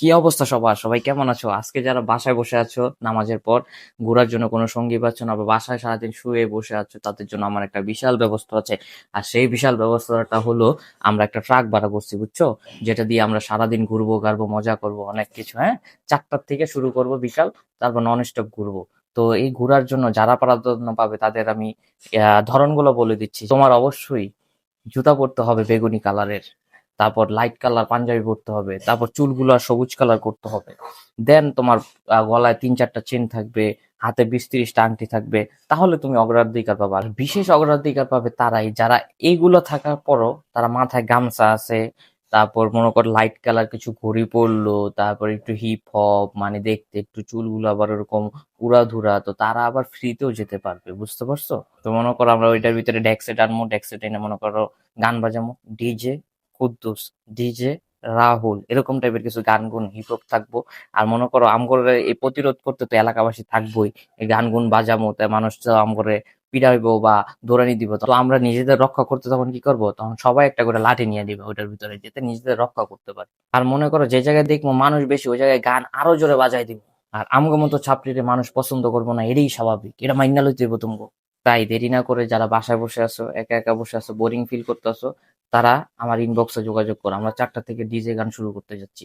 কি অবস্থা সবার? সবাই কেমন আছো? আজকে যারা বাসায় বসে আছো নামাজের পর ঘোরার জন্য কোনো সঙ্গী পাচ্ছ না বা বাসায় সারাদিন শুয়ে বসে আছো, তাদের জন্য আমার একটা বিশাল ব্যবস্থা আছে। আর সেই বিশাল ব্যবস্থাটা হলো, আমরা একটা ট্রাক ভাড়া করছি, বুঝছো? যেটা দিয়ে আমরা সারাদিন ঘুরবো ঘারবো, মজা করব, অনেক কিছু। হ্যাঁ, 4টার থেকে শুরু করব বিকাল, তারপর নন স্টপ ঘুরবো। তো এই ঘোরার জন্য যারা প্রাধান্য পাবে তাদের আমি ধরনগুলো বলে দিচ্ছি। তোমার অবশ্যই জুতা পরতে হবে বেগুনি কালারের, তারপর লাইট কালার পাঞ্জাবি পরতে হবে, তারপর চুলগুলো সবুজ কালার করতে হবে। দেন তোমার গলায় 3-4টা চেন থাকবে, হাতে 20-30টা আংটি থাকবে। তাহলে তুমি অগ্রাধিকার পাবে। আর বিশেষ অগ্রাধিকার পাবে তারাই যারা এইগুলো থাকার পরও তারা মাথায় গামছা আছে, তারপর মনে কর লাইট কালার কিছু ঘড়ি পরলো, তারপর একটু হিপ হপ মানে দেখতে একটু চুলগুলো আবার ওরকম উড়াধুরা, তো তারা আবার ফ্রিতেও যেতে পারবে, বুঝতে পারছো? তো মনে করো আমরা ওইটার ভিতরে ডেক্সেট আনবো, ডেক্সেট এনে মনে করো গান বাজামো, ডিজে কুদ্দুস, ডিজে রাহুল, এরকম টাইপের কিছু গান গুন হিপ হপ থাকবো। আর মনে করো আমগরে এই প্রতিরোধ করতে তো এলাকাবাসী থাকবোই, এই গান গুন বাজামো, তাই মানুষ তো আমগরে পিটাইবো বা দৌড়ানি দিব। তো আমরা নিজেদের রক্ষা করতে তখন কি করব, তখন সবাই একটা করে লাঠি নিয়ে দিবে ওইটার ভিতরে, যাতে নিজেদের রক্ষা করতে পারে। আর মনে করো যে জায়গায় দেখবো মানুষ বেশি ওই জায়গায় গান আরো জোরে বাজাই দিব। আর আমগো মতো ছাপড়িরে মানুষ পছন্দ করবো না, এটাই স্বাভাবিক, এটা মাইনা লইতে হইব তুমগো। তাই দেরি না করে যারা বাসায় বসে আছো, একা একা বসে আছো, বোরিং ফিল করতেছো, তারা আমার ইনবক্সে যোগাযোগ করো। আমরা 4টা থেকে ডিজে গান শুরু করতে যাচ্ছি।